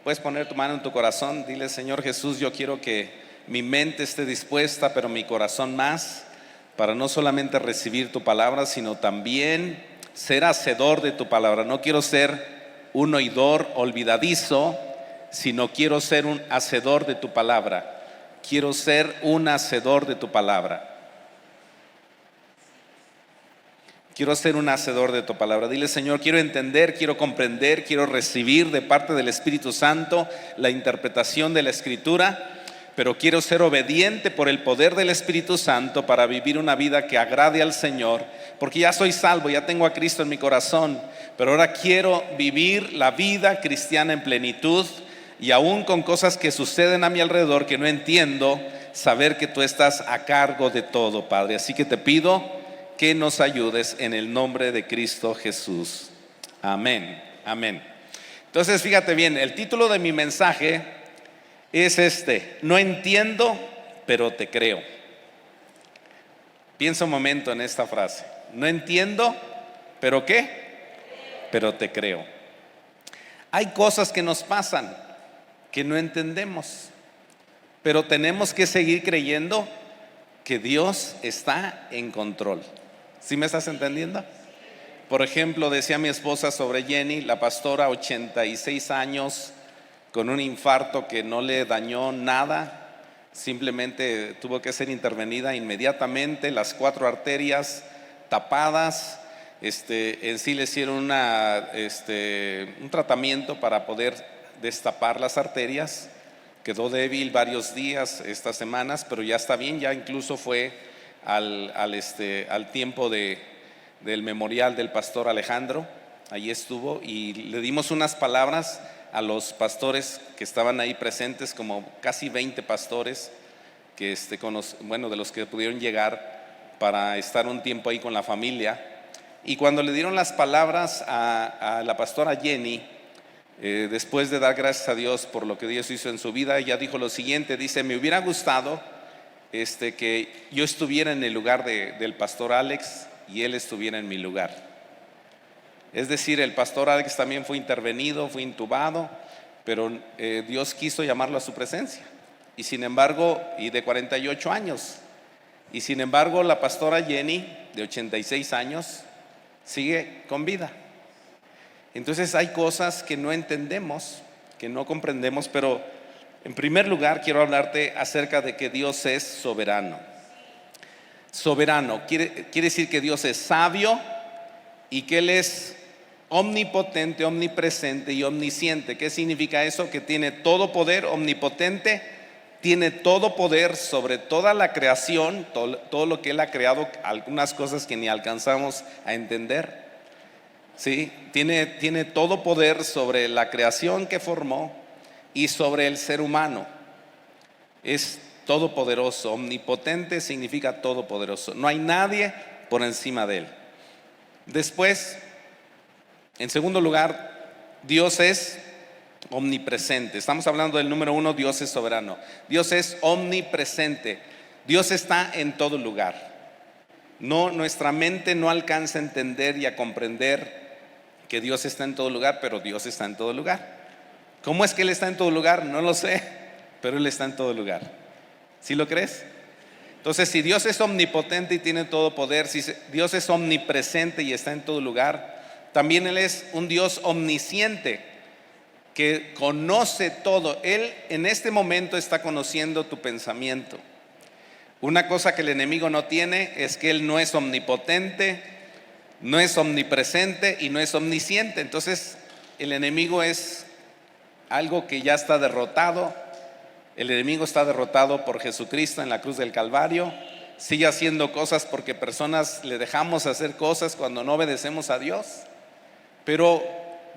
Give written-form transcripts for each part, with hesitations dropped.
Puedes poner tu mano en tu corazón, dile: Señor Jesús, yo quiero que mi mente esté dispuesta, pero mi corazón más, para no solamente recibir tu palabra, sino también ser hacedor de tu palabra. No quiero ser un oidor olvidadizo, sino quiero ser un hacedor de tu palabra. Quiero ser un hacedor de tu palabra. Quiero ser un hacedor de tu palabra. Dile: Señor, quiero entender, quiero comprender, quiero recibir de parte del Espíritu Santo la interpretación de la Escritura, pero quiero ser obediente por el poder del Espíritu Santo para vivir una vida que agrade al Señor, porque ya soy salvo, ya tengo a Cristo en mi corazón, pero ahora quiero vivir la vida cristiana en plenitud, y aún con cosas que suceden a mi alrededor que no entiendo, saber que tú estás a cargo de todo, Padre. Así que te pido que nos ayudes en el nombre de Cristo Jesús. Amén, amén. Entonces, fíjate bien, el título de mi mensaje es no entiendo, pero te creo. Piensa un momento en esta frase. No entiendo, pero ¿qué? Pero te creo. Hay cosas que nos pasan que no entendemos, pero tenemos que seguir creyendo que Dios está en control. ¿Sí me estás entendiendo? Por ejemplo, decía mi esposa sobre Jenny, la pastora, 86 años, con un infarto que no le dañó nada, simplemente tuvo que ser intervenida inmediatamente, las 4 arterias tapadas. En sí le hicieron un tratamiento para poder destapar las arterias. Quedó débil varios días, estas semanas, pero ya está bien. Ya incluso fue al tiempo del memorial del pastor Alejandro. Allí estuvo y le dimos unas palabras a los pastores que estaban ahí presentes, como casi 20 pastores que de los que pudieron llegar para estar un tiempo ahí con la familia. Y cuando le dieron las palabras a la pastora Jenny, después de dar gracias a Dios por lo que Dios hizo en su vida, ella dijo lo siguiente: dice, me hubiera gustado que yo estuviera en el lugar del pastor Alex y él estuviera en mi lugar. Es decir, el pastor Alex también fue intervenido, fue intubado, pero Dios quiso llamarlo a su presencia. Y sin embargo, y de 48 años, y sin embargo la pastora Jenny, de 86 años, sigue con vida. Entonces hay cosas que no entendemos, que no comprendemos, pero en primer lugar quiero hablarte acerca de que Dios es soberano. Soberano quiere decir que Dios es sabio y que Él es omnipotente, omnipresente y omnisciente. ¿Qué significa eso? Que tiene todo poder, omnipotente, tiene todo poder sobre toda la creación, todo lo que Él ha creado, algunas cosas que ni alcanzamos a entender. ¿Sí? Tiene todo poder sobre la creación que formó y sobre el ser humano. Es todopoderoso. Omnipotente significa todopoderoso. No hay nadie por encima de Él. Después, en segundo lugar, Dios es omnipresente. Estamos hablando del número 1, Dios es soberano. Dios es omnipresente. Dios está en todo lugar. Nuestra mente no alcanza a entender y a comprender que Dios está en todo lugar, pero Dios está en todo lugar. ¿Cómo es que Él está en todo lugar? No lo sé, pero Él está en todo lugar. ¿Sí lo crees? Entonces, si Dios es omnipotente y tiene todo poder, si Dios es omnipresente y está en todo lugar, también Él es un Dios omnisciente que conoce todo. Él en este momento está conociendo tu pensamiento. Una cosa que el enemigo no tiene es que Él no es omnipotente, no es omnipresente y no es omnisciente. Entonces el enemigo es algo que ya está derrotado. El enemigo está derrotado por Jesucristo en la cruz del Calvario. Sigue haciendo cosas porque personas le dejamos hacer cosas cuando no obedecemos a Dios. Pero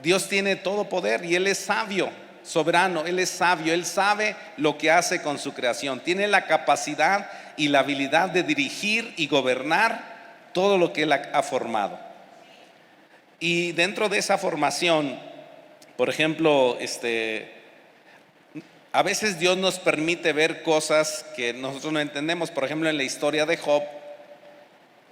Dios tiene todo poder y Él es sabio, soberano. Él es sabio, Él sabe lo que hace con su creación. Tiene la capacidad y la habilidad de dirigir y gobernar todo lo que Él ha formado. Y dentro de esa formación, por ejemplo, a veces Dios nos permite ver cosas que nosotros no entendemos. Por ejemplo, en la historia de Job,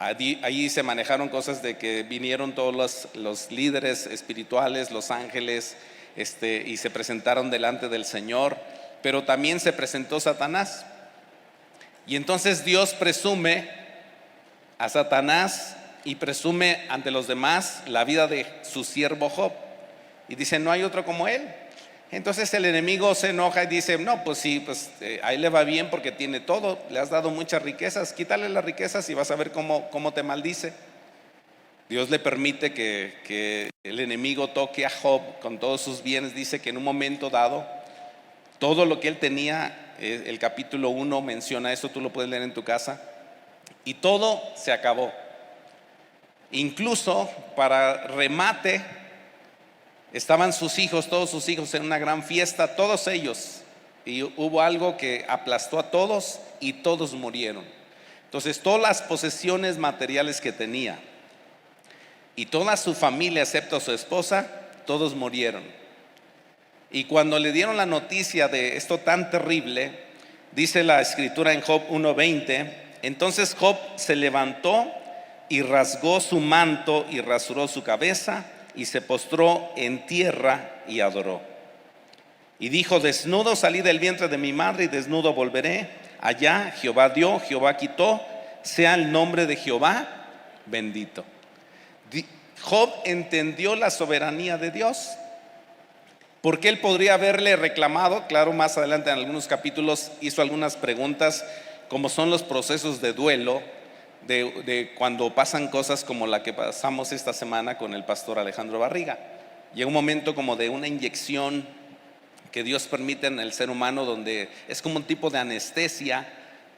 allí se manejaron cosas de que vinieron todos los líderes espirituales, los ángeles, y se presentaron delante del Señor, pero también se presentó Satanás. Y entonces Dios presume a Satanás y presume ante los demás la vida de su siervo Job. Y dice, no hay otro como él. Entonces el enemigo se enoja y dice, no, pues sí, pues a él le va bien porque tiene todo, le has dado muchas riquezas, quítale las riquezas y vas a ver cómo te maldice. Dios le permite que el enemigo toque a Job con todos sus bienes. Dice que en un momento dado, todo lo que él tenía, el capítulo 1 menciona eso, tú lo puedes leer en tu casa, y todo se acabó. Incluso para remate, estaban sus hijos, todos sus hijos en una gran fiesta, todos ellos, y hubo algo que aplastó a todos y todos murieron. Entonces todas las posesiones materiales que tenía y toda su familia excepto su esposa, todos murieron. Y cuando le dieron la noticia de esto tan terrible, dice la escritura en Job 1:20, entonces Job se levantó y rasgó su manto y rasuró su cabeza y se postró en tierra y adoró. Y dijo, desnudo salí del vientre de mi madre y desnudo volveré. Allá Jehová dio, Jehová quitó, sea el nombre de Jehová bendito. Job entendió la soberanía de Dios, porque él podría haberle reclamado. Claro, más adelante en algunos capítulos hizo algunas preguntas, como son los procesos de duelo, de cuando pasan cosas como la que pasamos esta semana con el pastor Alejandro Barriga. Llega un momento como de una inyección que Dios permite en el ser humano, donde es como un tipo de anestesia,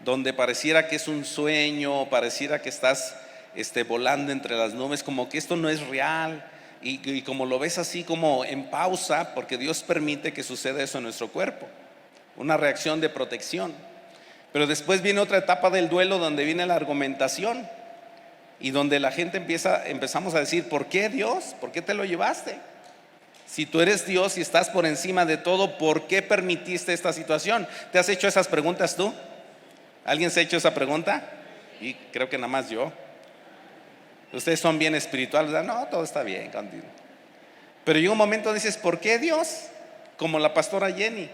donde pareciera que es un sueño, pareciera que estás volando entre las nubes, como que esto no es real, y como lo ves así como en pausa, porque Dios permite que suceda eso en nuestro cuerpo, una reacción de protección. Pero después viene otra etapa del duelo, donde viene la argumentación y donde la gente empezamos a decir, ¿por qué Dios? ¿Por qué te lo llevaste? Si tú eres Dios y estás por encima de todo, ¿por qué permitiste esta situación? ¿Te has hecho esas preguntas tú? ¿Alguien se ha hecho esa pregunta? Y creo que nada más yo. Ustedes son bien espirituales, no, todo está bien contigo. Pero llega un momento dices, ¿por qué Dios? Como la pastora Jenny,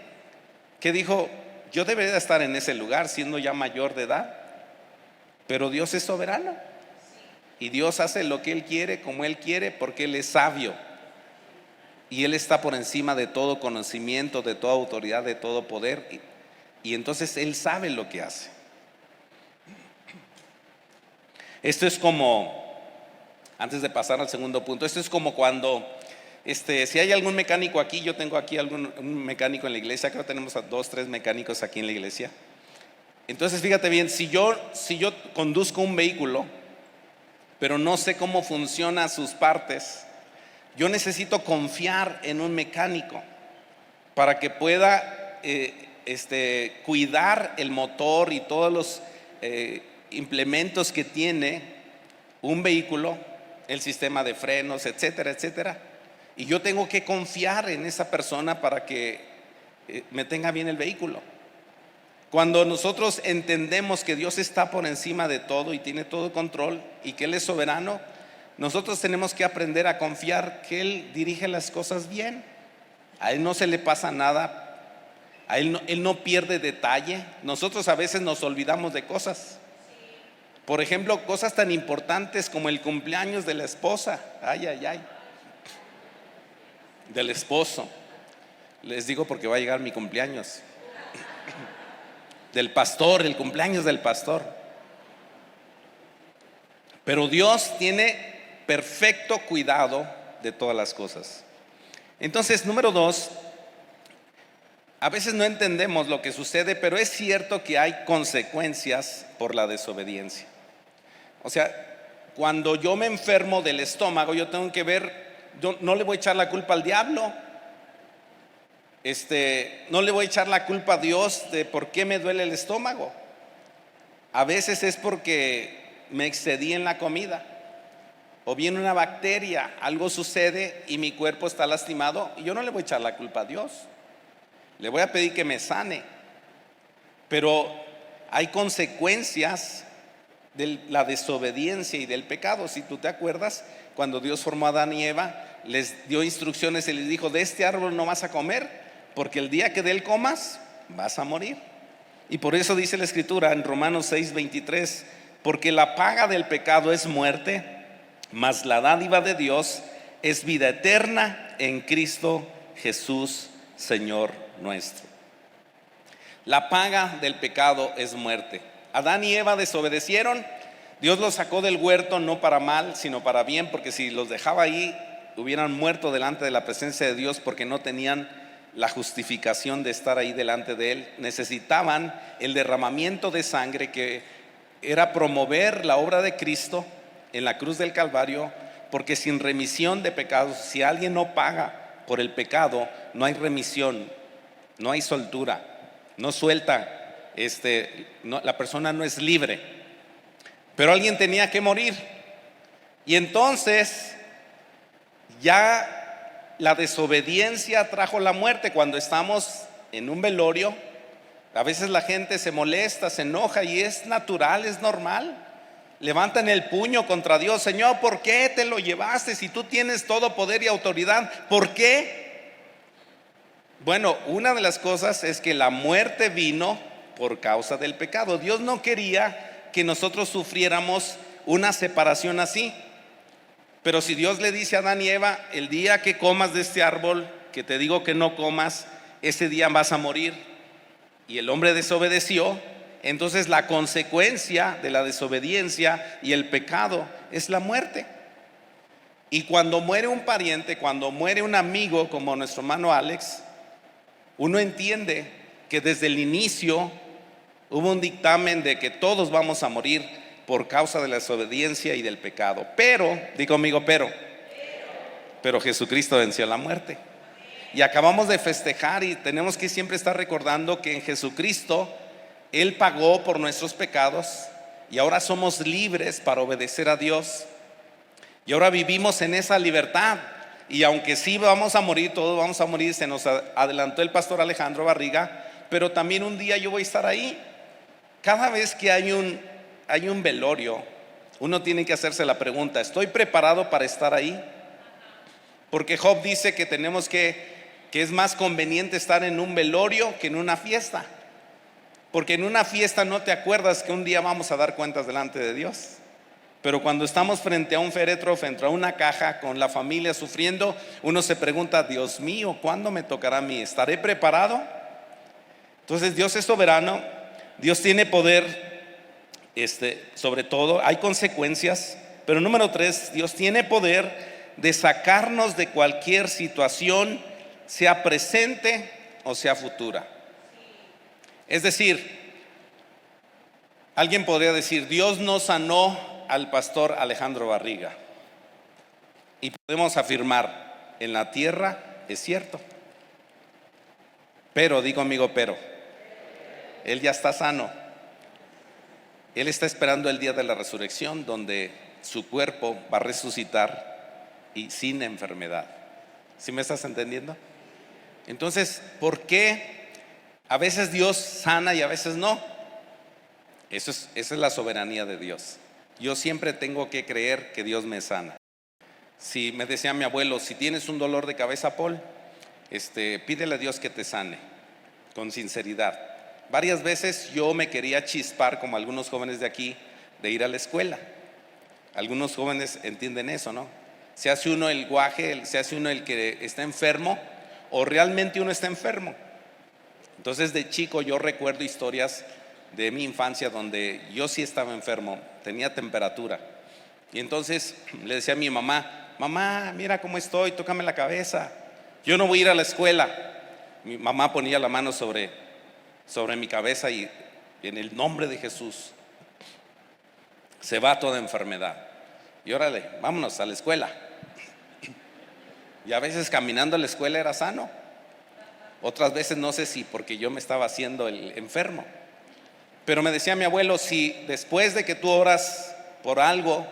que dijo, yo debería estar en ese lugar siendo ya mayor de edad, pero Dios es soberano y Dios hace lo que Él quiere, como Él quiere, porque Él es sabio y Él está por encima de todo conocimiento, de toda autoridad, de todo poder, y entonces Él sabe lo que hace. Esto es como, antes de pasar al segundo punto, esto es como cuando si hay algún mecánico aquí, yo tengo aquí un mecánico en la iglesia, creo que tenemos a 2, 3 mecánicos aquí en la iglesia. Entonces fíjate bien, si yo conduzco un vehículo, pero no sé cómo funcionan sus partes, yo necesito confiar en un mecánico para que pueda cuidar el motor y todos los implementos que tiene un vehículo, el sistema de frenos, etcétera, etcétera. Y yo tengo que confiar en esa persona para que me tenga bien el vehículo. Cuando nosotros entendemos que Dios está por encima de todo y tiene todo control y que Él es soberano, nosotros tenemos que aprender a confiar que Él dirige las cosas bien. A Él no se le pasa nada, a Él no pierde detalle. Nosotros a veces nos olvidamos de cosas. Por ejemplo, cosas tan importantes como el cumpleaños de la esposa. Ay, ay, ay. Del esposo. Les digo porque va a llegar mi cumpleaños. Del pastor, el cumpleaños del pastor. Pero Dios tiene perfecto cuidado de todas las cosas. Entonces, número 2, a veces no entendemos lo que sucede, pero es cierto que hay consecuencias por la desobediencia. O sea, cuando yo me enfermo del estómago, yo tengo que ver, yo no le voy a echar la culpa al diablo, no le voy a echar la culpa a Dios de por qué me duele el estómago. A veces es porque me excedí en la comida, o viene una bacteria, algo sucede y mi cuerpo está lastimado, y yo no le voy a echar la culpa a Dios, le voy a pedir que me sane. Pero hay consecuencias de la desobediencia y del pecado. Si tú te acuerdas, cuando Dios formó a Adán y Eva, les dio instrucciones y les dijo: de este árbol no vas a comer, porque el día que de él comas vas a morir. Y por eso dice la Escritura en Romanos 6:23: porque la paga del pecado es muerte, mas la dádiva de Dios es vida eterna en Cristo Jesús, Señor nuestro. La paga del pecado es muerte. Adán y Eva desobedecieron. Dios los sacó del huerto no para mal, sino para bien, porque si los dejaba ahí, hubieran muerto delante de la presencia de Dios, porque no tenían la justificación de estar ahí delante de Él. Necesitaban el derramamiento de sangre, que era promover la obra de Cristo en la cruz del Calvario, porque sin remisión de pecados, si alguien no paga por el pecado, no hay remisión, no hay soltura, no suelta, la persona no es libre. Pero alguien tenía que morir. Y entonces ya la desobediencia trajo la muerte. Cuando estamos en un velorio, a veces la gente se molesta, se enoja, y es natural, es normal. Levantan el puño contra Dios: Señor, ¿por qué te lo llevaste si tú tienes todo poder y autoridad? ¿Por qué? Bueno, una de las cosas es que la muerte vino por causa del pecado. Dios no quería que nosotros sufriéramos una separación así. Pero si Dios le dice a Adán y Eva: el día que comas de este árbol que te digo que no comas, ese día vas a morir, y el hombre desobedeció, entonces la consecuencia de la desobediencia y el pecado es la muerte. Y cuando muere un pariente, cuando muere un amigo como nuestro hermano Alex, uno entiende que desde el inicio hubo un dictamen de que todos vamos a morir por causa de la desobediencia y del pecado. Pero, di conmigo, pero Jesucristo venció la muerte. Y acabamos de festejar, y tenemos que siempre estar recordando que en Jesucristo Él pagó por nuestros pecados, y ahora somos libres para obedecer a Dios. Y ahora vivimos en esa libertad. Y aunque sí vamos a morir, todos vamos a morir, se nos adelantó el pastor Alejandro Barriga, pero también un día yo voy a estar ahí. Cada vez que hay un velorio, uno tiene que hacerse la pregunta: ¿estoy preparado para estar ahí? Porque Job dice que que es más conveniente estar en un velorio que en una fiesta. Porque en una fiesta no te acuerdas que un día vamos a dar cuentas delante de Dios. Pero cuando estamos frente a un féretro, frente a una caja, con la familia sufriendo, uno se pregunta: Dios mío, ¿cuándo me tocará a mí? ¿Estaré preparado? Entonces Dios es soberano, Dios tiene poder, sobre todo. Hay consecuencias, pero número 3, Dios tiene poder de sacarnos de cualquier situación, sea presente o sea futura. Es decir, alguien podría decir: Dios no sanó al pastor Alejandro Barriga, y podemos afirmar: en la tierra es cierto, pero, digo amigo, pero él ya está sano. Él está esperando el día de la resurrección, donde su cuerpo va a resucitar y sin enfermedad. ¿Sí me estás entendiendo? Entonces, ¿por qué a veces Dios sana y a veces no? Esa es la soberanía de Dios. Yo siempre tengo que creer que Dios me sana. Si me decía mi abuelo: si tienes un dolor de cabeza, Paul, pídele a Dios que te sane, con sinceridad. Varias veces yo me quería chispar, como algunos jóvenes de aquí, de ir a la escuela. Algunos jóvenes entienden eso, ¿no? Se hace uno el guaje, se hace uno el que está enfermo, o realmente uno está enfermo. Entonces, de chico yo recuerdo historias de mi infancia donde yo sí estaba enfermo, tenía temperatura. Y entonces le decía a mi mamá: mamá, mira cómo estoy, tócame la cabeza, yo no voy a ir a la escuela. Mi mamá ponía la mano sobre mi cabeza, y en el nombre de Jesús se va toda enfermedad. Y órale, vámonos a la escuela. Y a veces caminando a la escuela era sano. Otras veces no sé si porque yo me estaba haciendo el enfermo. Pero me decía mi abuelo: si después de que tú oras por algo,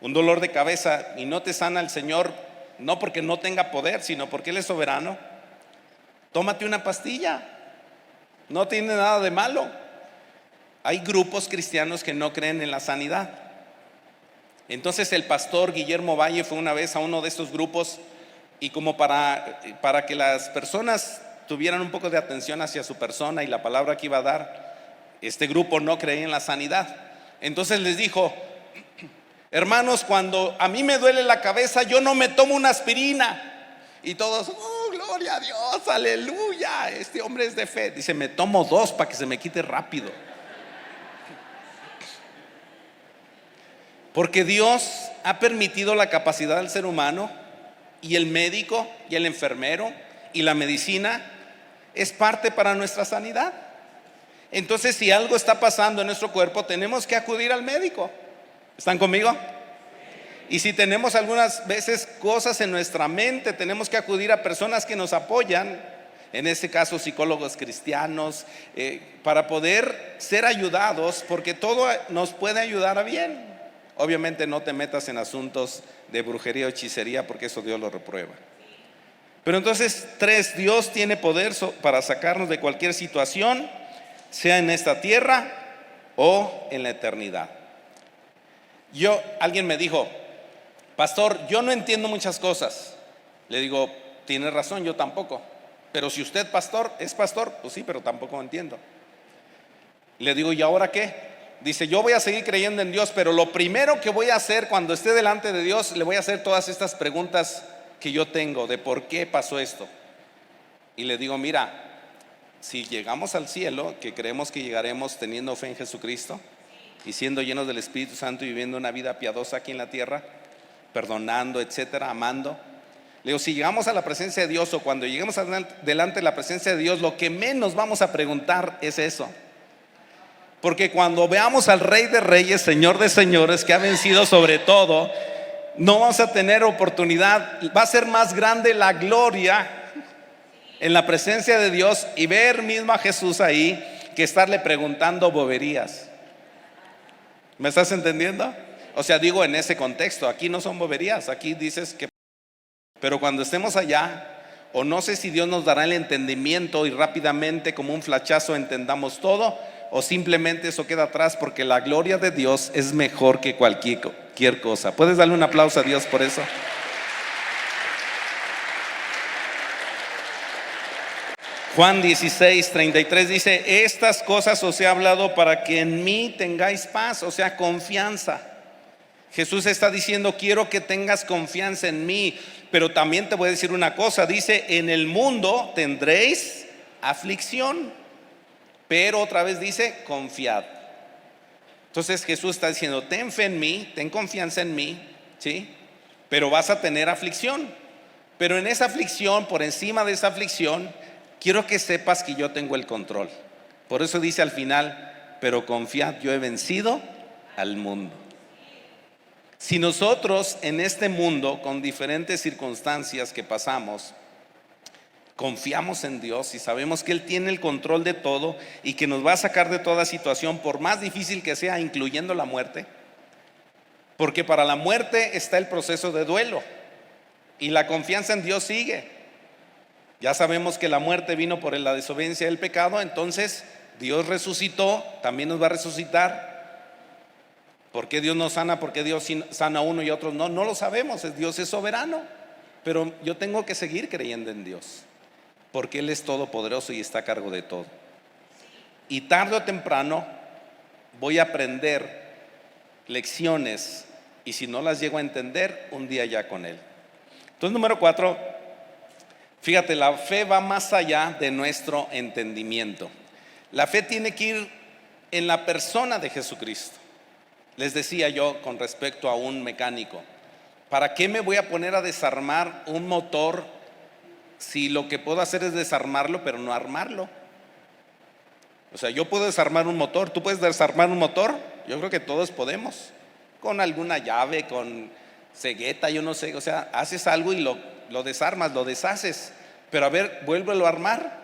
un dolor de cabeza, y no te sana el Señor, no porque no tenga poder, sino porque Él es soberano, tómate una pastilla. No tiene nada de malo. Hay grupos cristianos que no creen en la sanidad. Entonces el pastor Guillermo Valle fue una vez a uno de estos grupos Y como para que las personas tuvieran un poco de atención hacia su persona y la palabra que iba a dar, este grupo no creía en la sanidad. Entonces les dijo: hermanos, cuando a mí me duele la cabeza, yo no me tomo una aspirina. Y todos: oh, gloria a Dios, aleluya, este hombre es de fe. Dice: me tomo 2 para que se me quite rápido. Porque Dios ha permitido la capacidad del ser humano, y el médico y el enfermero y la medicina es parte para nuestra sanidad. Entonces, si algo está pasando en nuestro cuerpo, tenemos que acudir al médico. ¿Están conmigo? Y si tenemos algunas veces cosas en nuestra mente, tenemos que acudir a personas que nos apoyan, en este caso psicólogos cristianos, para poder ser ayudados, porque todo nos puede ayudar a bien. Obviamente no te metas en asuntos de brujería o hechicería, porque eso Dios lo reprueba. Pero entonces, 3, Dios tiene poder para sacarnos de cualquier situación, sea en esta tierra o en la eternidad. Alguien me dijo: pastor, yo no entiendo muchas cosas. Le digo: tiene razón, yo tampoco. Pero si usted es pastor, pues sí, pero tampoco entiendo. Le digo: ¿y ahora qué? Dice: yo voy a seguir creyendo en Dios, pero lo primero que voy a hacer cuando esté delante de Dios, le voy a hacer todas estas preguntas que yo tengo de por qué pasó esto. Y le digo: mira, si llegamos al cielo, que creemos que llegaremos teniendo fe en Jesucristo y siendo llenos del Espíritu Santo y viviendo una vida piadosa aquí en la tierra, perdonando, etcétera, amando. Le digo: si llegamos a la presencia de Dios, o cuando lleguemos delante de la presencia de Dios, lo que menos vamos a preguntar es eso. Porque cuando veamos al Rey de Reyes, Señor de Señores, que ha vencido sobre todo, no vamos a tener oportunidad. Va a ser más grande la gloria en la presencia de Dios y ver mismo a Jesús ahí, que estarle preguntando boberías. ¿Me estás entendiendo? O sea, digo, en ese contexto, aquí no son boberías, aquí dices que... Pero cuando estemos allá, o no sé si Dios nos dará el entendimiento y rápidamente, como un flachazo, entendamos todo, o simplemente eso queda atrás, porque la gloria de Dios es mejor que cualquier cosa. ¿Puedes darle un aplauso a Dios por eso? Juan 16:33 dice: estas cosas os he hablado para que en mí tengáis paz, o sea, confianza. Jesús está diciendo: quiero que tengas confianza en mí, pero también te voy a decir una cosa. Dice: en el mundo tendréis aflicción, pero otra vez dice: confiad. Entonces Jesús está diciendo: ten fe en mí, ten confianza en mí, ¿sí? Pero vas a tener aflicción. Pero en esa aflicción, por encima de esa aflicción, quiero que sepas que yo tengo el control. Por eso dice al final: pero confiad, yo he vencido al mundo. Si nosotros en este mundo, con diferentes circunstancias que pasamos, confiamos en Dios y sabemos que Él tiene el control de todo y que nos va a sacar de toda situación, por más difícil que sea, incluyendo la muerte, porque para la muerte está el proceso de duelo y la confianza en Dios sigue. Ya sabemos que la muerte vino por la desobediencia del pecado, entonces Dios resucitó, también nos va a resucitar. ¿Por qué Dios nos sana? ¿Por qué Dios sana a uno y a otros no? No lo sabemos, Dios es soberano. Pero yo tengo que seguir creyendo en Dios, porque Él es todopoderoso y está a cargo de todo. Y tarde o temprano voy a aprender lecciones, y si no las llego a entender, un día ya con Él. Entonces, número 4, fíjate, la fe va más allá de nuestro entendimiento. La fe tiene que ir en la persona de Jesucristo. Les decía yo con respecto a un mecánico: ¿para qué me voy a poner a desarmar un motor si lo que puedo hacer es desarmarlo, pero no armarlo? O sea, yo puedo desarmar un motor. ¿Tú puedes desarmar un motor? Yo creo que todos podemos, con alguna llave, con cegueta, yo no sé. O sea, haces algo y lo desarmas, lo deshaces, pero a ver, vuélvelo a armar.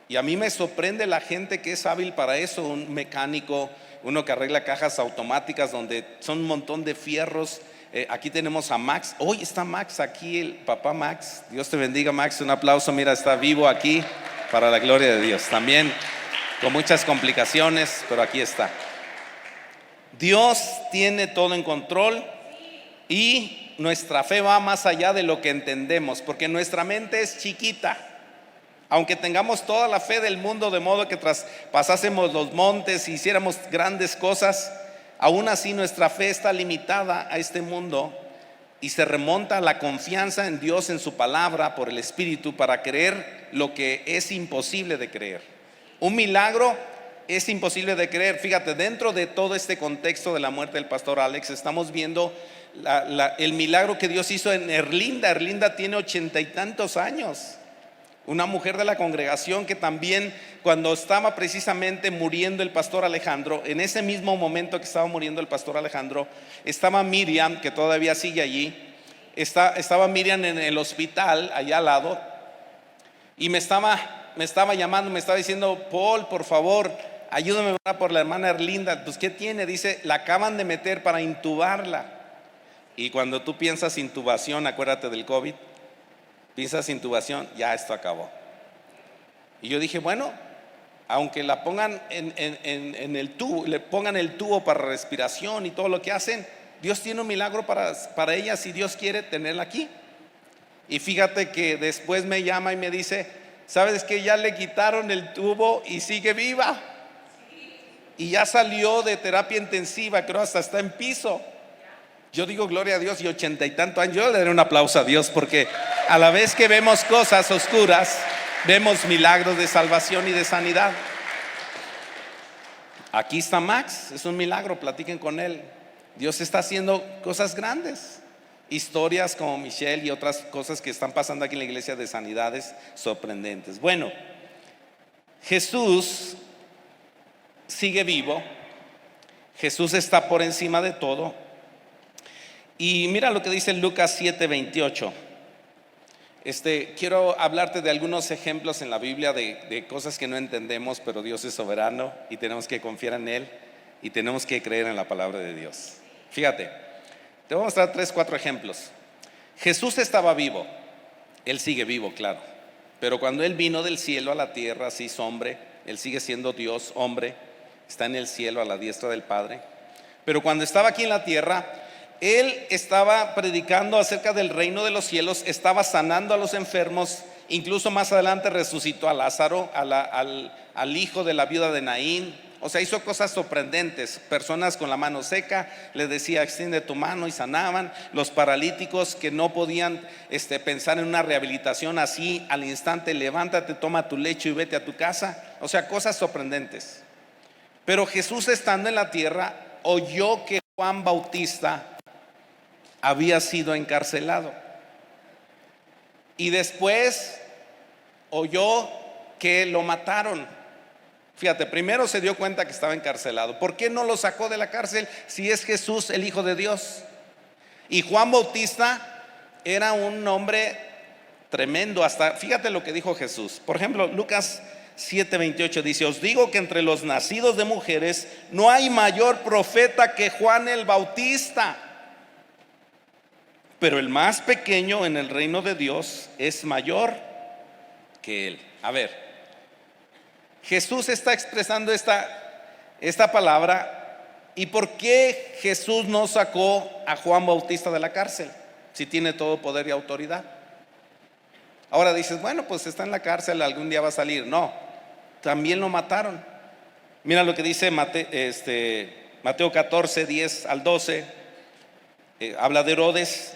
Y a mí me sorprende la gente que es hábil para eso. Un mecánico, uno que arregla cajas automáticas donde son un montón de fierros. Aquí tenemos a Max. Hoy está Max aquí, el papá Max. Dios te bendiga, Max, un aplauso. Mira, está vivo aquí, para la gloria de Dios. También con muchas complicaciones, pero aquí está. Dios tiene todo en control Y nuestra fe va más allá de lo que entendemos, porque nuestra mente es chiquita. Aunque tengamos toda la fe del mundo, de modo que traspasásemos los montes y hiciéramos grandes cosas, aún así nuestra fe está limitada a este mundo y se remonta a la confianza en Dios, en su palabra, por el Espíritu, para creer lo que es imposible de creer. Un milagro es imposible de creer. Fíjate, dentro de todo este contexto de la muerte del pastor Alex, estamos viendo el milagro que Dios hizo en Erlinda. Erlinda tiene 80 y tantos años. Una mujer de la congregación que también, cuando estaba precisamente muriendo el pastor Alejandro, en ese mismo momento que estaba muriendo el pastor Alejandro, estaba Miriam, que todavía sigue allí. Estaba Miriam en el hospital, allá al lado, y me estaba llamando, me estaba diciendo: Paul, por favor, ayúdame a orar por la hermana Erlinda. Pues, ¿qué tiene? Dice, la acaban de meter para intubarla. Y cuando tú piensas intubación, acuérdate del COVID. Piensas intubación, ya esto acabó. Y yo dije, bueno, aunque la pongan en el tubo, le pongan el tubo para respiración y todo lo que hacen, Dios tiene un milagro para ella, si Dios quiere tenerla aquí. Y fíjate que después me llama y me dice: ¿sabes que ya le quitaron el tubo y sigue viva? Y ya salió de terapia intensiva, creo hasta está en piso. Yo digo, gloria a Dios, y 80 y tantos años. Yo le daré un aplauso a Dios, porque a la vez que vemos cosas oscuras, vemos milagros de salvación y de sanidad. Aquí está Max, es un milagro, platiquen con él. Dios está haciendo cosas grandes, historias como Michelle y otras cosas que están pasando aquí en la iglesia, de sanidades sorprendentes. Bueno, Jesús sigue vivo, Jesús está por encima de todo. Y mira lo que dice Lucas 7:28. Quiero hablarte de algunos ejemplos en la Biblia de cosas que no entendemos, pero Dios es soberano y tenemos que confiar en Él y tenemos que creer en la palabra de Dios. Fíjate, te voy a mostrar 3-4 ejemplos. Jesús estaba vivo, Él sigue vivo, claro, pero cuando Él vino del cielo a la tierra, se hizo hombre. Él sigue siendo Dios, hombre, está en el cielo a la diestra del Padre. Pero cuando estaba aquí en la tierra, Él estaba predicando acerca del reino de los cielos, estaba sanando a los enfermos. Incluso más adelante resucitó a Lázaro, al hijo de la viuda de Naín. O sea, hizo cosas sorprendentes. Personas con la mano seca, les decía: extiende tu mano, y sanaban. Los paralíticos que no podían pensar en una rehabilitación, así al instante: levántate, toma tu lecho y vete a tu casa. O sea, cosas sorprendentes. Pero Jesús, estando en la tierra, oyó que Juan Bautista había sido encarcelado, y después oyó que lo mataron. Fíjate, primero se dio cuenta que estaba encarcelado. ¿Por qué no lo sacó de la cárcel si es Jesús, el Hijo de Dios? Y Juan Bautista era un hombre tremendo. Hasta fíjate lo que dijo Jesús. Por ejemplo, Lucas 7:28 dice: os digo que entre los nacidos de mujeres no hay mayor profeta que Juan el Bautista, pero el más pequeño en el reino de Dios es mayor que él. A ver, Jesús está expresando esta palabra. ¿Y por qué Jesús no sacó a Juan Bautista de la cárcel si tiene todo poder y autoridad? Ahora dices, bueno, pues está en la cárcel, algún día va a salir. No, también lo mataron. Mira lo que dice Mateo 14, 10 al 12. Habla de Herodes.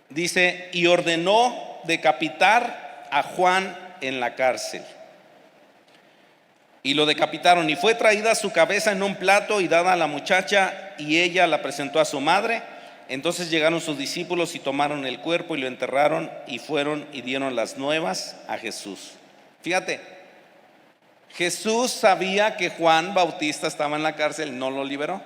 Dice: y ordenó decapitar a Juan en la cárcel. Y lo decapitaron, y fue traída su cabeza en un plato y dada a la muchacha, y ella la presentó a su madre. Entonces llegaron sus discípulos y tomaron el cuerpo y lo enterraron, y fueron y dieron las nuevas a Jesús. Fíjate, Jesús sabía que Juan Bautista estaba en la cárcel, no lo liberó.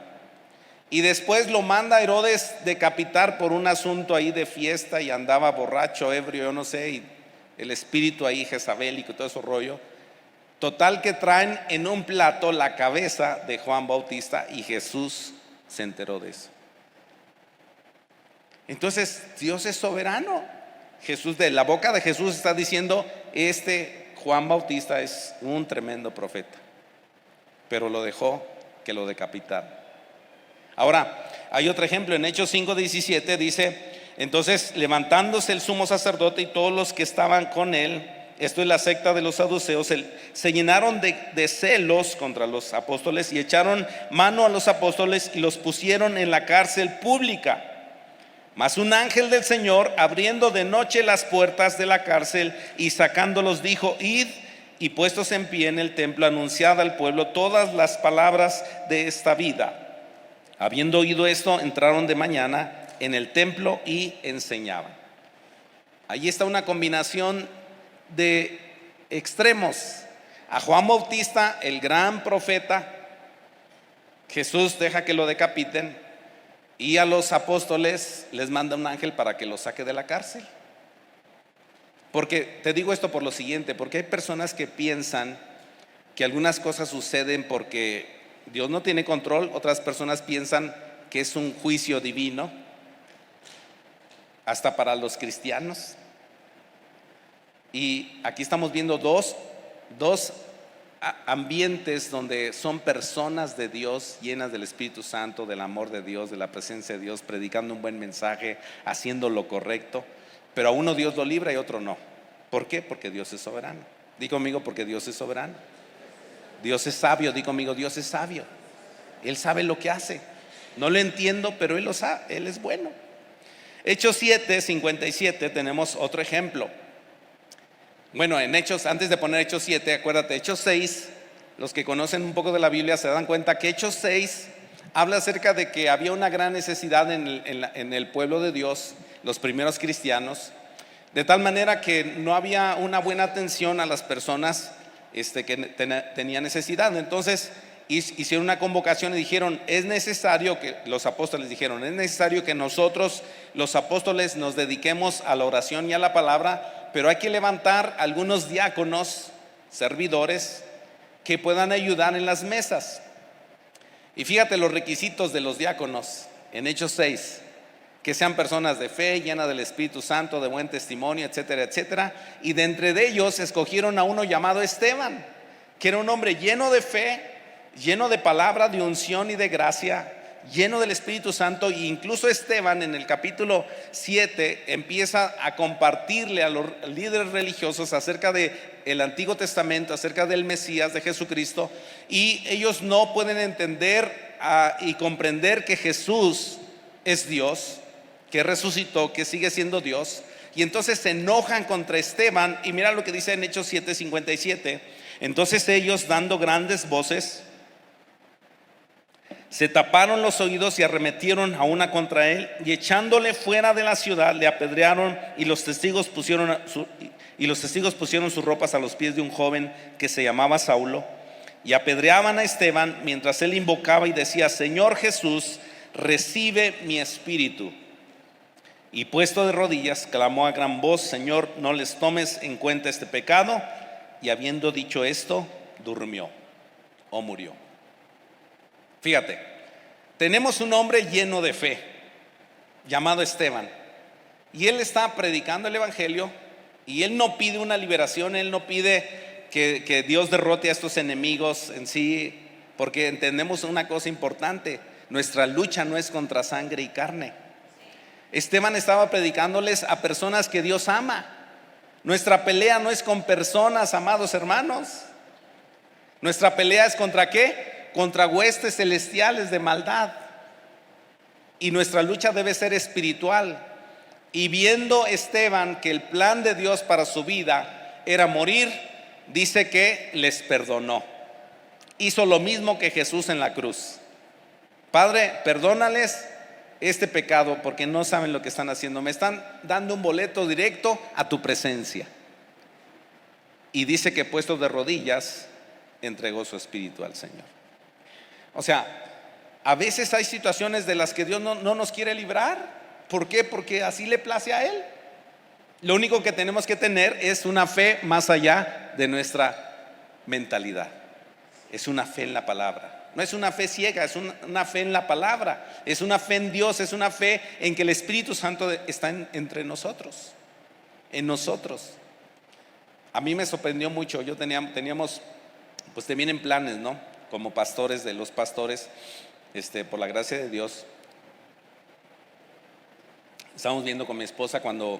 Y después lo manda a Herodes decapitar por un asunto ahí de fiesta, y andaba borracho, ebrio, yo no sé, y el espíritu ahí jezabélico y todo ese rollo. Total que traen en un plato la cabeza de Juan Bautista, y Jesús se enteró de eso. Entonces Dios es soberano. Jesús, de la boca de Jesús está diciendo: Juan Bautista es un tremendo profeta, pero lo dejó que lo decapitaran. Ahora, Hay otro ejemplo en Hechos 5:17, dice: entonces levantándose el sumo sacerdote y todos los que estaban con él, esto es la secta de los saduceos, se llenaron de celos contra los apóstoles y echaron mano a los apóstoles y los pusieron en la cárcel pública. Mas un ángel del Señor, abriendo de noche las puertas de la cárcel y sacándolos, dijo: id, y puestos en pie en el templo, anunciad al pueblo todas las palabras de esta vida. Habiendo oído esto, entraron de mañana en el templo y enseñaban. Allí está una combinación de extremos. A Juan Bautista, el gran profeta, Jesús deja que lo decapiten, y a los apóstoles les manda un ángel para que los saque de la cárcel. Porque te digo esto por lo siguiente: porque hay personas que piensan que algunas cosas suceden porque Dios no tiene control. Otras personas piensan que es un juicio divino, hasta para los cristianos. Y aquí estamos viendo dos ambientes donde son personas de Dios, llenas del Espíritu Santo, del amor de Dios, de la presencia de Dios, predicando un buen mensaje, haciendo lo correcto. Pero a uno Dios lo libra y a otro no. ¿Por qué? Porque Dios es soberano. Di conmigo: porque Dios es soberano. Dios es sabio. Di conmigo: Dios es sabio. Él sabe lo que hace. No lo entiendo, pero Él lo sabe. Él es bueno. Hechos 7:57 tenemos otro ejemplo. Bueno, en Hechos, antes de poner Hechos 7, acuérdate, Hechos 6, los que conocen un poco de la Biblia se dan cuenta que Hechos 6 habla acerca de que había una gran necesidad en el pueblo de Dios, los primeros cristianos, de tal manera que no había una buena atención a las personas que tenían necesidad. Entonces hicieron una convocación y dijeron: es necesario que, los apóstoles dijeron, es necesario que nosotros, los apóstoles, nos dediquemos a la oración y a la palabra, pero hay que levantar algunos diáconos, servidores, que puedan ayudar en las mesas. Y fíjate los requisitos de los diáconos en Hechos 6: que sean personas de fe, llenas del Espíritu Santo, de buen testimonio, etcétera, etcétera. Y de entre ellos escogieron a uno llamado Esteban, que era un hombre lleno de fe, lleno de palabra, de unción y de gracia, lleno del Espíritu Santo. E incluso Esteban, en el capítulo 7, empieza a compartirle a los líderes religiosos acerca del Antiguo Testamento, acerca del Mesías, de Jesucristo. Y ellos no pueden entender y comprender que Jesús es Dios, que resucitó, que sigue siendo Dios. Y entonces se enojan contra Esteban. Y mira lo que dice en Hechos 7:57. Entonces ellos, dando grandes voces, se taparon los oídos y arremetieron a una contra él, y echándole fuera de la ciudad le apedrearon, y los testigos pusieron sus ropas a los pies de un joven que se llamaba Saulo, y apedreaban a Esteban mientras él invocaba y decía: Señor Jesús, recibe mi espíritu. Y puesto de rodillas clamó a gran voz: Señor, no les tomes en cuenta este pecado. Y habiendo dicho esto, durmió o murió. Fíjate, tenemos un hombre lleno de fe llamado Esteban, y él está predicando el evangelio, y él no pide una liberación, él no pide que Dios derrote a estos enemigos en sí, porque entendemos una cosa importante: nuestra lucha no es contra sangre y carne. Esteban estaba predicándoles a personas que Dios ama. Nuestra pelea no es con personas, amados hermanos. Nuestra pelea es ¿contra qué? Contra huestes celestiales de maldad. Y nuestra lucha debe ser espiritual. Y viendo Esteban que el plan de Dios para su vida era morir, dice que les perdonó. Hizo lo mismo que Jesús en la cruz. Padre, perdónales este pecado, porque no saben lo que están haciendo. Me están dando un boleto directo a tu presencia. Y dice que puesto de rodillas entregó su espíritu al Señor. O sea, a veces hay situaciones de las que Dios no nos quiere librar. ¿Por qué? Porque así le place a Él. Lo único que tenemos que tener es una fe más allá de nuestra mentalidad. Es una fe en la palabra. No es una fe ciega, es una fe en la palabra. Es una fe en Dios, es una fe en que el Espíritu Santo está entre nosotros. En nosotros. A mí me sorprendió mucho. Teníamos, pues te vienen planes, ¿no? Como pastores de los pastores, por la gracia de Dios, Estábamos viendo con mi esposa cuando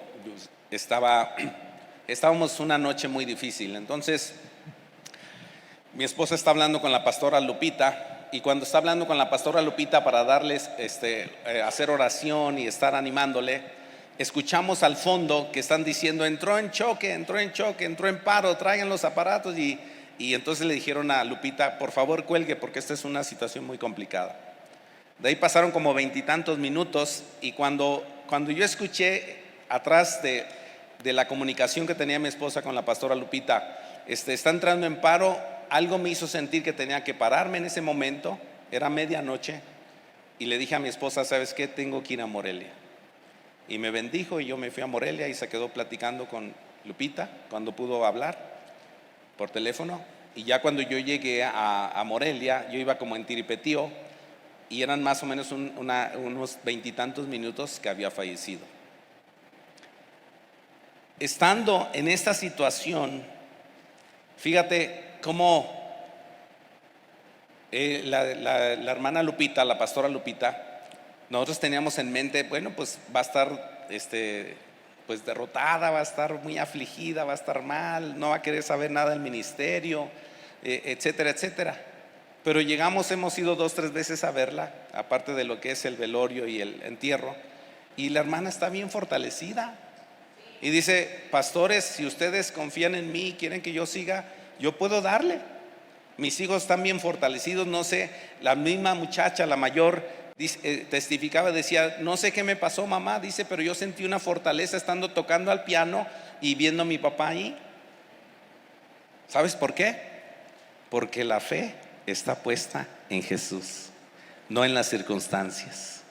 estábamos una noche muy difícil. Entonces, mi esposa está hablando con la pastora Lupita, y cuando está hablando con la pastora Lupita para darles, hacer oración y estar animándole, escuchamos al fondo que están diciendo: entró en choque, entró en paro, traigan los aparatos. Y entonces le dijeron a Lupita: por favor cuelgue, porque esta es una situación muy complicada. De ahí pasaron como 20 y tantos minutos, y cuando yo escuché atrás de la comunicación que tenía mi esposa con la pastora Lupita, está entrando en paro, algo me hizo sentir que tenía que pararme en ese momento. Era medianoche, y le dije a mi esposa: ¿sabes qué? Tengo que ir a Morelia. Y me bendijo, y yo me fui a Morelia, y se quedó platicando con Lupita cuando pudo hablar por teléfono. Y ya cuando yo llegué a Morelia, yo iba como en tiripetío, y eran más o menos unos 20 y tantos minutos que había fallecido. Estando en esta situación, fíjate cómo la hermana Lupita, la pastora Lupita, nosotros teníamos en mente: bueno, pues va a estar pues derrotada, va a estar muy afligida, va a estar mal, no va a querer saber nada del ministerio, etcétera, etcétera. Pero hemos ido 2 o 3 veces a verla, aparte de lo que es el velorio y el entierro, y la hermana está bien fortalecida. Y dice: pastores, si ustedes confían en mí y quieren que yo siga, yo puedo darle. Mis hijos están bien fortalecidos. No sé, la misma muchacha, la mayor, testificaba, decía: no sé qué me pasó, mamá, dice, pero yo sentí una fortaleza estando tocando al piano y viendo a mi papá ahí. ¿Sabes por qué? Porque la fe está puesta en Jesús, no en las circunstancias.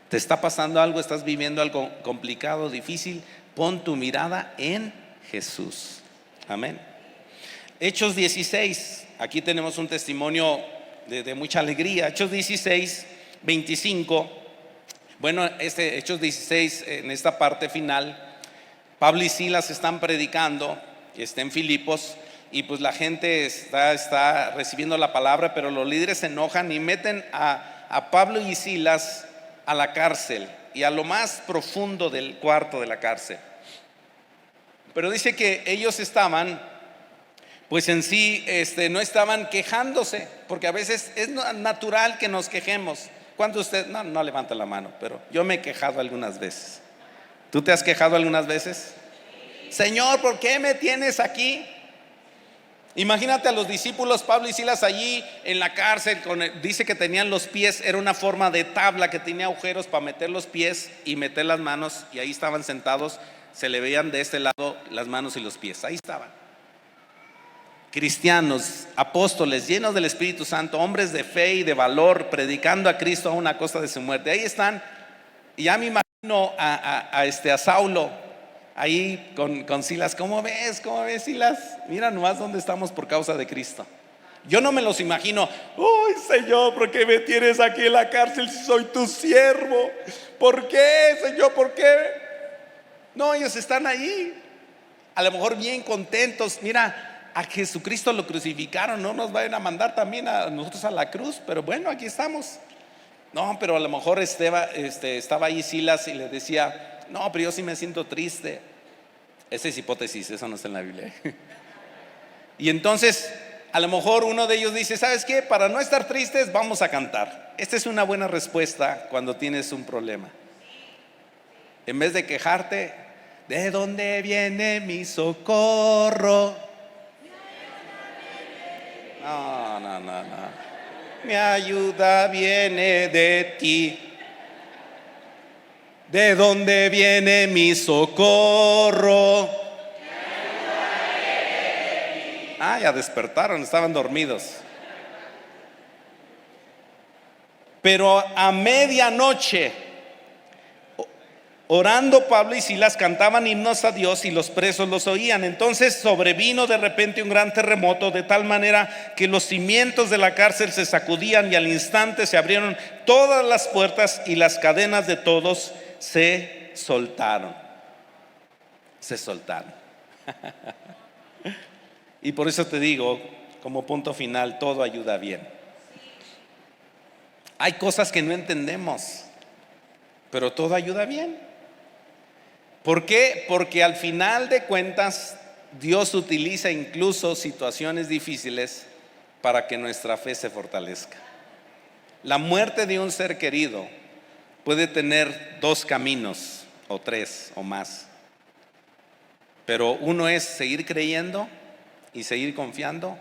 Te está pasando algo, estás viviendo algo complicado, difícil, pon tu mirada en Jesús. Amén. Hechos 16, aquí tenemos un testimonio de mucha alegría. Hechos 16, 25. Bueno, Hechos 16, en esta parte final, Pablo y Silas están predicando, está en Filipos, y pues la gente está recibiendo la palabra, pero los líderes se enojan y meten a Pablo y Silas a la cárcel, y a lo más profundo del cuarto de la cárcel. Pero dice que ellos estaban, pues en sí, no estaban quejándose, porque a veces es natural que nos quejemos. ¿Cuántos de ustedes? No levanten la mano, pero yo me he quejado algunas veces. ¿Tú te has quejado algunas veces? Señor, ¿por qué me tienes aquí? Imagínate a los discípulos Pablo y Silas allí en la cárcel, dice que tenían los pies, era una forma de tabla que tenía agujeros para meter los pies y meter las manos, y ahí estaban sentados, se le veían de este lado las manos y los pies, ahí estaban. Cristianos, apóstoles, llenos del Espíritu Santo, hombres de fe y de valor, predicando a Cristo a una costa de su muerte. Ahí están, y ya me imagino a Saulo ahí con Silas. ¿Cómo ves, Silas? Mira nomás dónde estamos por causa de Cristo. Yo no me los imagino: uy, Señor, ¿por qué me tienes aquí en la cárcel si soy tu siervo? ¿Por qué, Señor? ¿Por qué? No, ellos están ahí, a lo mejor bien contentos. Mira, a Jesucristo lo crucificaron, no nos vayan a mandar también a nosotros a la cruz, pero bueno, aquí estamos. No, pero a lo mejor estaba ahí Silas y le decía: no, pero yo sí me siento triste. Esa es hipótesis, eso no está en la Biblia. Y entonces a lo mejor uno de ellos dice: ¿sabes qué? Para no estar tristes, vamos a cantar. Esta es una buena respuesta cuando tienes un problema. En vez de quejarte: ¿de dónde viene mi socorro? No. Mi ayuda viene de ti. ¿De dónde viene mi socorro? Ya despertaron, estaban dormidos. Pero a medianoche, orando, Pablo y Silas cantaban himnos a Dios y los presos los oían. Entonces sobrevino de repente un gran terremoto, de tal manera que los cimientos de la cárcel se sacudían, y al instante se abrieron todas las puertas y las cadenas de todos se soltaron. Y por eso te digo, como punto final, todo ayuda bien. Hay cosas que no entendemos, pero todo ayuda bien. ¿Por qué? Porque al final de cuentas Dios utiliza incluso situaciones difíciles para que nuestra fe se fortalezca. La muerte de un ser querido puede tener dos caminos, o tres, o más. Pero uno es seguir creyendo y seguir confiando,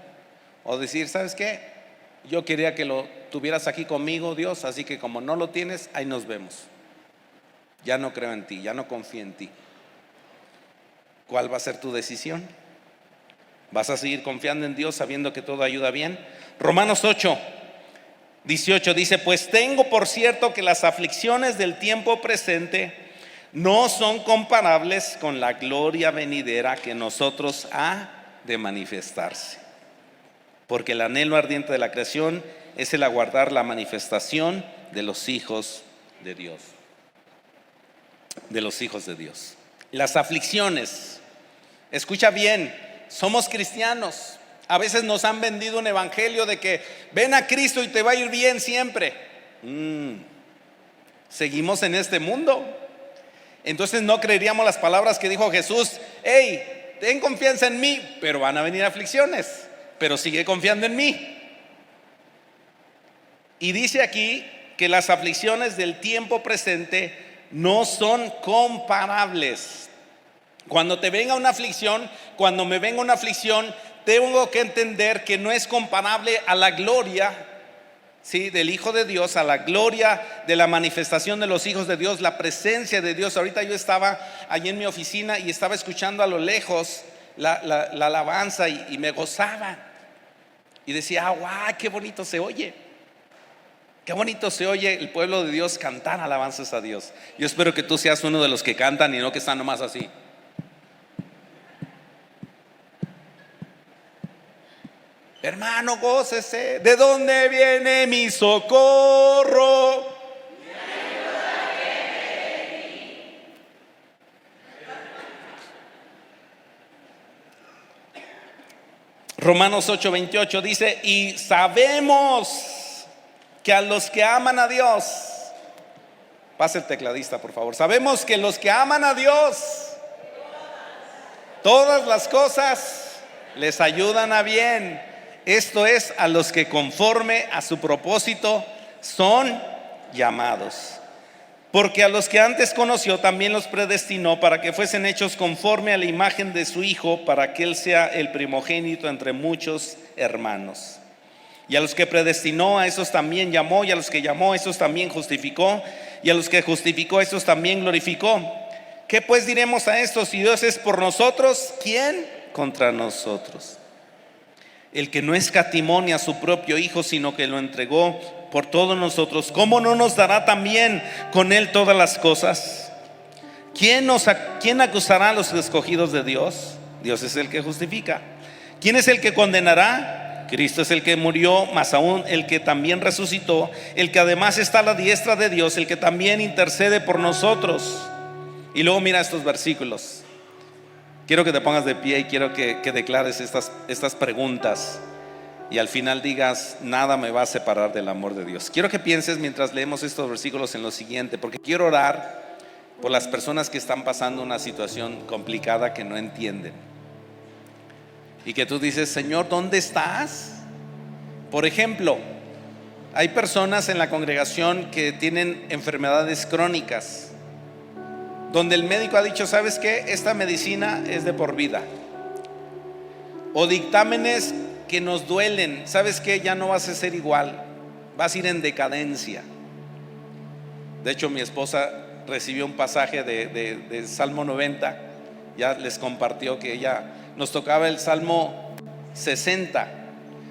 o decir, ¿sabes qué? Yo quería que lo tuvieras aquí conmigo, Dios, así que como no lo tienes, ahí nos vemos. Ya no creo en ti, ya no confío en ti. ¿Cuál va a ser tu decisión? ¿Vas a seguir confiando en Dios sabiendo que todo ayuda bien? Romanos 8:18 dice, pues tengo por cierto que las aflicciones del tiempo presente no son comparables con la gloria venidera que en nosotros ha de manifestarse. Porque el anhelo ardiente de la creación es el aguardar la manifestación de los hijos de Dios. De los hijos de Dios. Las aflicciones, escucha bien, somos cristianos. A veces nos han vendido un evangelio de que ven a Cristo y te va a ir bien siempre. Seguimos en este mundo. Entonces no creeríamos las palabras que dijo Jesús: hey, ten confianza en mí, pero van a venir aflicciones, pero sigue confiando en mí. Y dice aquí que las aflicciones del tiempo presente no son comparables. Cuando te venga una aflicción, cuando me venga una aflicción, tengo que entender que no es comparable a la gloria, ¿sí?, del Hijo de Dios, a la gloria de la manifestación de los hijos de Dios, la presencia de Dios. Ahorita yo estaba allí en mi oficina y estaba escuchando a lo lejos la alabanza y me gozaba. Y decía, guau, qué bonito se oye. Qué bonito se oye el pueblo de Dios cantar alabanzas a Dios. Yo espero que tú seas uno de los que cantan y no que están nomás así. Hermano, gócese. ¿De dónde viene mi socorro? Romanos 8:28 dice, y sabemos que a los que aman a Dios, pase el tecladista por favor, sabemos que los que aman a Dios, todas las cosas les ayudan a bien. Esto es, a los que conforme a su propósito son llamados. Porque a los que antes conoció también los predestinó para que fuesen hechos conforme a la imagen de su Hijo, para que Él sea el primogénito entre muchos hermanos. Y a los que predestinó, a esos también llamó, y a los que llamó, a esos también justificó, y a los que justificó, a esos también glorificó. ¿Qué pues diremos a esto? Si Dios es por nosotros, ¿quién contra nosotros? El que no escatimó ni a su propio Hijo, sino que lo entregó por todos nosotros, ¿cómo no nos dará también con Él todas las cosas? ¿Quién acusará a los escogidos de Dios? Dios es el que justifica. ¿Quién es el que condenará? Cristo es el que murió, más aún el que también resucitó, el que además está a la diestra de Dios, el que también intercede por nosotros. Y luego mira estos versículos. Quiero que te pongas de pie y quiero que declares estas preguntas y al final digas, nada me va a separar del amor de Dios. Quiero que pienses mientras leemos estos versículos en lo siguiente, porque quiero orar por las personas que están pasando una situación complicada que no entienden. Y que tú dices, Señor, ¿dónde estás? Por ejemplo, hay personas en la congregación que tienen enfermedades crónicas, donde el médico ha dicho, ¿sabes qué? Esta medicina es de por vida. O dictámenes que nos duelen, ¿sabes qué? Ya no vas a ser igual, vas a ir en decadencia. De hecho, mi esposa recibió un pasaje de Salmo 90. Ya les compartió que ella nos tocaba el Salmo 60.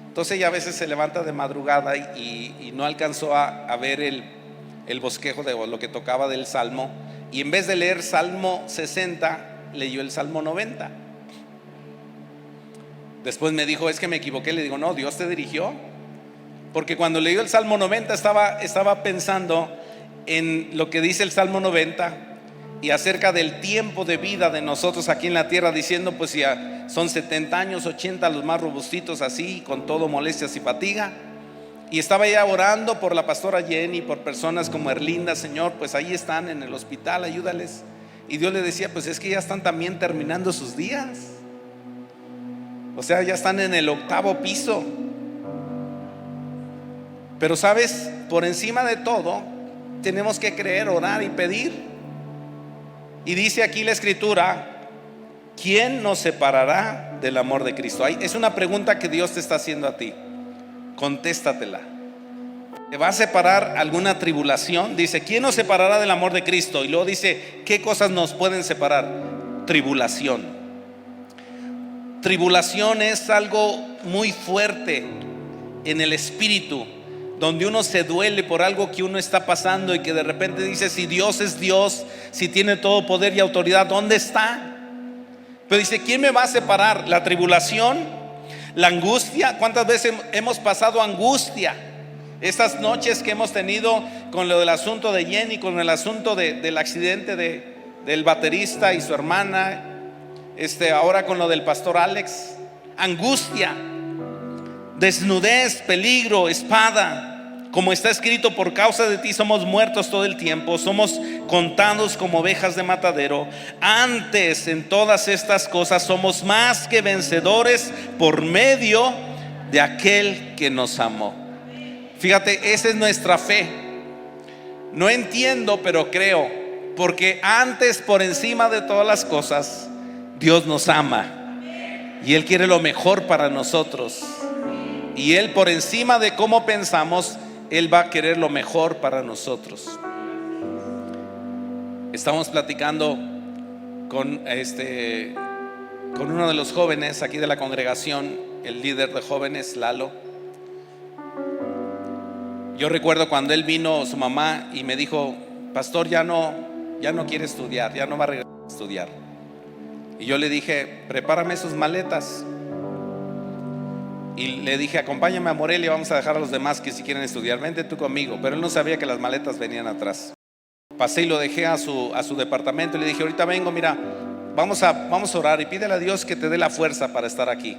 Entonces ella a veces se levanta de madrugada y no alcanzó a ver el bosquejo de lo que tocaba del Salmo. Y en vez de leer Salmo 60, leyó el Salmo 90. Después me dijo, es que me equivoqué. Le digo, no, Dios te dirigió. Porque cuando leyó el Salmo 90 estaba pensando en lo que dice el Salmo 90 y acerca del tiempo de vida de nosotros aquí en la tierra, diciendo, pues ya son 70 años, 80 los más robustitos así, con todo molestias y fatiga. Y estaba ya orando por la pastora Jenny, por personas como Erlinda, Señor, pues ahí están en el hospital, ayúdales. Y Dios le decía, pues es que ya están también terminando sus días. O sea, ya están en el 8º piso. Pero sabes, por encima de todo, tenemos que creer, orar y pedir. Y dice aquí la escritura: ¿quién nos separará del amor de Cristo? Es una pregunta que Dios te está haciendo a ti. Contéstatela. ¿Te va a separar alguna tribulación? Dice, ¿quién nos separará del amor de Cristo? Y luego dice, ¿qué cosas nos pueden separar? Tribulación. Tribulación es algo muy fuerte en el espíritu, donde uno se duele por algo que uno está pasando y que de repente dice, si Dios es Dios, si tiene todo poder y autoridad, ¿dónde está? Pero dice, ¿quién me va a separar? La tribulación, la angustia. ¿Cuántas veces hemos pasado angustia? Estas noches que hemos tenido con lo del asunto de Jenny, con el asunto del accidente del baterista y su hermana, ahora con lo del pastor Alex. Angustia, desnudez, peligro, espada. Como está escrito, por causa de ti somos muertos todo el tiempo, somos contados como ovejas de matadero. Antes, en todas estas cosas, somos más que vencedores por medio de aquel que nos amó. Fíjate, esa es nuestra fe. No entiendo, pero creo, porque antes, por encima de todas las cosas, Dios nos ama y Él quiere lo mejor para nosotros. Y Él, por encima de cómo pensamos, Él va a querer lo mejor para nosotros. Estamos platicando con uno de los jóvenes aquí de la congregación, el líder de jóvenes, Lalo. Yo recuerdo cuando él vino, su mamá, y me dijo, pastor, ya no quiere estudiar, ya no va a regresar a estudiar. Y yo le dije, prepárame sus maletas. Y le dije, acompáñame a Morelia, vamos a dejar a los demás que si quieren estudiar, vente tú conmigo. Pero él no sabía que las maletas venían atrás. Pasé y lo dejé a su departamento y le dije, ahorita vengo, mira, vamos a orar y pídele a Dios que te dé la fuerza para estar aquí.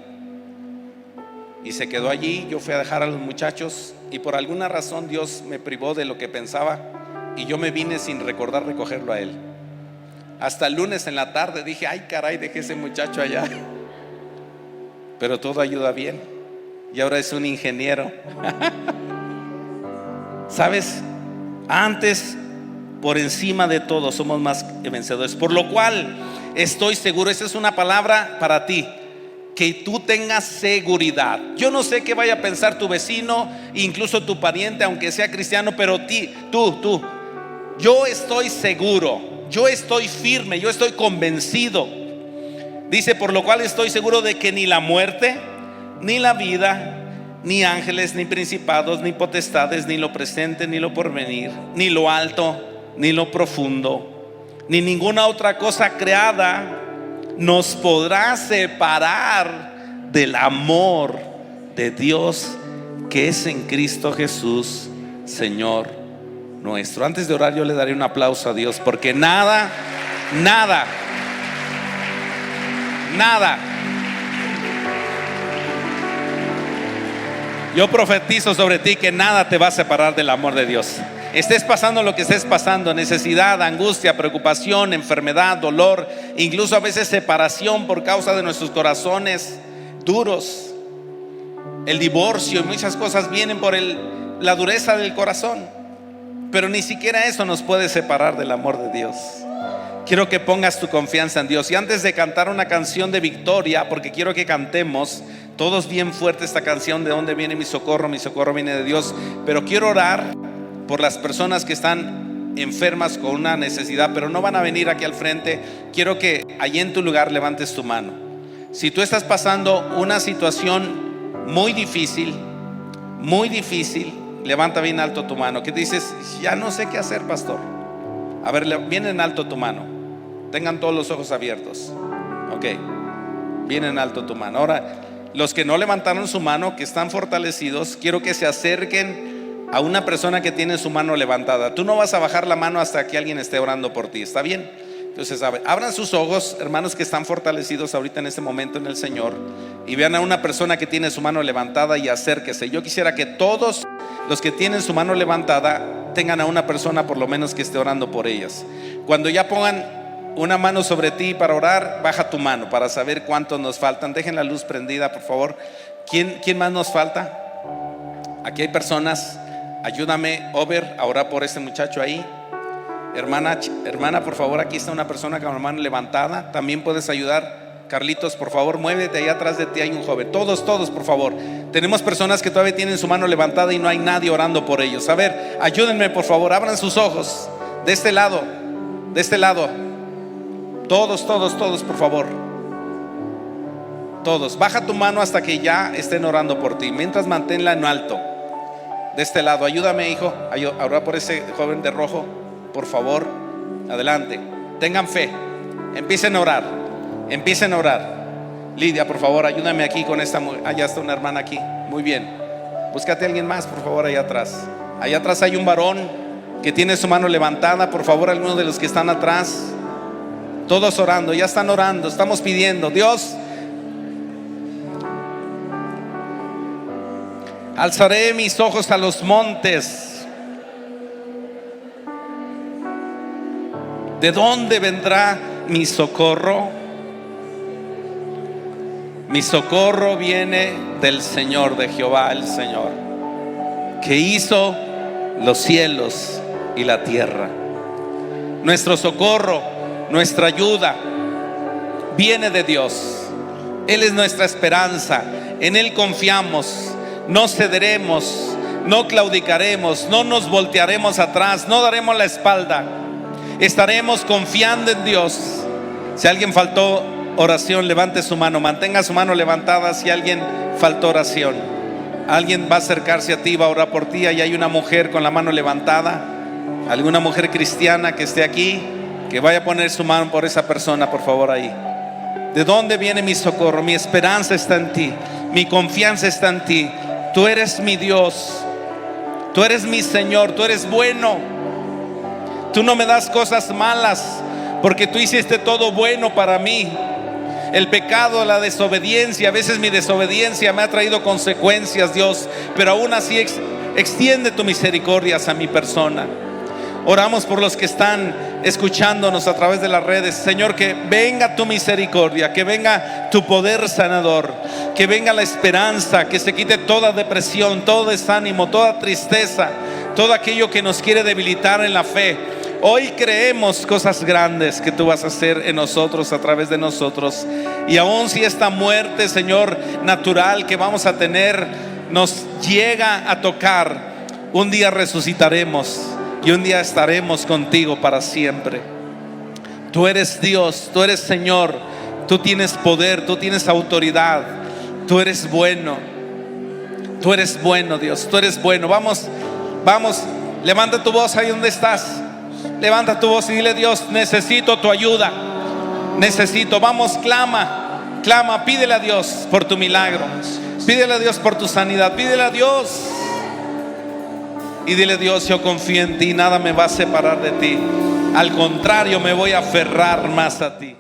Y se quedó allí. Yo fui a dejar a los muchachos y por alguna razón Dios me privó de lo que pensaba y yo me vine sin recordar recogerlo a él. Hasta el lunes en la tarde dije, ay caray, dejé ese muchacho allá. Pero todo ayuda bien y ahora es un ingeniero. ¿Sabes? Antes, por encima de todo, somos más que vencedores. Por lo cual estoy seguro, esa es una palabra para ti, que tú tengas seguridad. Yo no sé qué vaya a pensar tu vecino, incluso tu pariente, aunque sea cristiano, pero tú, yo estoy seguro, yo estoy firme, yo estoy convencido. Dice, por lo cual estoy seguro de que ni la muerte, ni la vida, ni ángeles, ni principados, ni potestades, ni lo presente, ni lo porvenir, ni lo alto, ni lo profundo, ni ninguna otra cosa creada nos podrá separar del amor de Dios que es en Cristo Jesús, Señor nuestro. Antes de orar, yo le daré un aplauso a Dios, porque nada yo profetizo sobre ti que nada te va a separar del amor de Dios. Estés pasando lo que estés pasando, necesidad, angustia, preocupación, enfermedad, dolor, incluso a veces separación por causa de nuestros corazones duros, el divorcio y muchas cosas vienen por la dureza del corazón. Pero ni siquiera eso nos puede separar del amor de Dios. Quiero que pongas tu confianza en Dios. Y antes de cantar una canción de victoria, porque quiero que cantemos todos bien fuerte esta canción, de dónde viene mi socorro viene de Dios. Pero quiero orar por las personas que están enfermas con una necesidad, pero no van a venir aquí al frente. Quiero que allí en tu lugar levantes tu mano. Si tú estás pasando una situación muy difícil, levanta bien alto tu mano. ¿Qué dices? Ya no sé qué hacer, pastor. A ver, bien en alto tu mano. Tengan todos los ojos abiertos. Ok, bien en alto tu mano. Ahora, los que no levantaron su mano, que están fortalecidos, quiero que se acerquen a una persona que tiene su mano levantada. Tú no vas a bajar la mano hasta que alguien esté orando por ti, ¿está bien? Entonces, abran sus ojos, hermanos que están fortalecidos ahorita en este momento en el Señor, y vean a una persona que tiene su mano levantada y acérquese. Yo quisiera que todos los que tienen su mano levantada tengan a una persona por lo menos que esté orando por ellas. Cuando ya pongan una mano sobre ti para orar, baja tu mano para saber cuántos nos faltan. Dejen la luz prendida, por favor. ¿Quién más nos falta? Aquí hay personas. Ayúdame, Over, a orar por este muchacho ahí. Hermana, por favor, aquí está una persona con la mano levantada. También puedes ayudar. Carlitos, por favor, muévete, allá atrás de ti hay un joven. Todos, por favor. Tenemos personas que todavía tienen su mano levantada y no hay nadie orando por ellos. A ver, ayúdenme, por favor, abran sus ojos. De este lado. Todos, por favor. Todos. Baja tu mano hasta que ya estén orando por ti. Mientras manténla en alto. De este lado, ayúdame, hijo, a orar por ese joven de rojo. Por favor, adelante. Tengan fe. Empiecen a orar. Lidia, por favor, ayúdame aquí con esta mujer. Allá está una hermana aquí. Muy bien. Búscate a alguien más, por favor, allá atrás. Allá atrás hay un varón que tiene su mano levantada. Por favor, algunos de los que están atrás. Todos orando, ya están orando. Estamos pidiendo, Dios, alzaré mis ojos a los montes. ¿De dónde vendrá mi socorro? Mi socorro viene del Señor, de Jehová el Señor, que hizo los cielos y la tierra. Nuestro socorro, nuestra ayuda viene de Dios. Él es nuestra esperanza. En Él confiamos. No cederemos, no claudicaremos, no nos voltearemos atrás, no daremos la espalda. Estaremos confiando en Dios. Si alguien faltó oración, levante su mano, mantenga su mano levantada. Si alguien faltó oración, alguien va a acercarse a ti, va a orar por ti. Ahí hay una mujer con la mano levantada. Alguna mujer cristiana que esté aquí, que vaya a poner su mano por esa persona, por favor, ahí. ¿De dónde viene mi socorro? Mi esperanza está en ti, mi confianza está en ti. Tú eres mi Dios, tú eres mi Señor, tú eres bueno. Tú no me das cosas malas, porque tú hiciste todo bueno para mí. El pecado, la desobediencia, a veces mi desobediencia me ha traído consecuencias, Dios, pero aún así extiende tu misericordia a mi persona. Oramos por los que están escuchándonos a través de las redes. Señor, que venga tu misericordia, que venga tu poder sanador, que venga la esperanza, que se quite toda depresión, todo desánimo, toda tristeza, todo aquello que nos quiere debilitar en la fe. Hoy creemos cosas grandes que tú vas a hacer en nosotros, a través de nosotros. Y aun si esta muerte, Señor, natural que vamos a tener nos llega a tocar, un día resucitaremos y un día estaremos contigo para siempre. Tú eres Dios, tú eres Señor, tú tienes poder, tú tienes autoridad, tú eres bueno, Dios, tú eres bueno. Vamos, levanta tu voz ahí donde estás. Levanta tu voz y dile: Dios, necesito tu ayuda. Vamos, clama, pídele a Dios por tu milagro, pídele a Dios por tu sanidad, pídele a Dios y dile: Dios, yo confío en ti, nada me va a separar de ti. Al contrario, me voy a aferrar más a ti.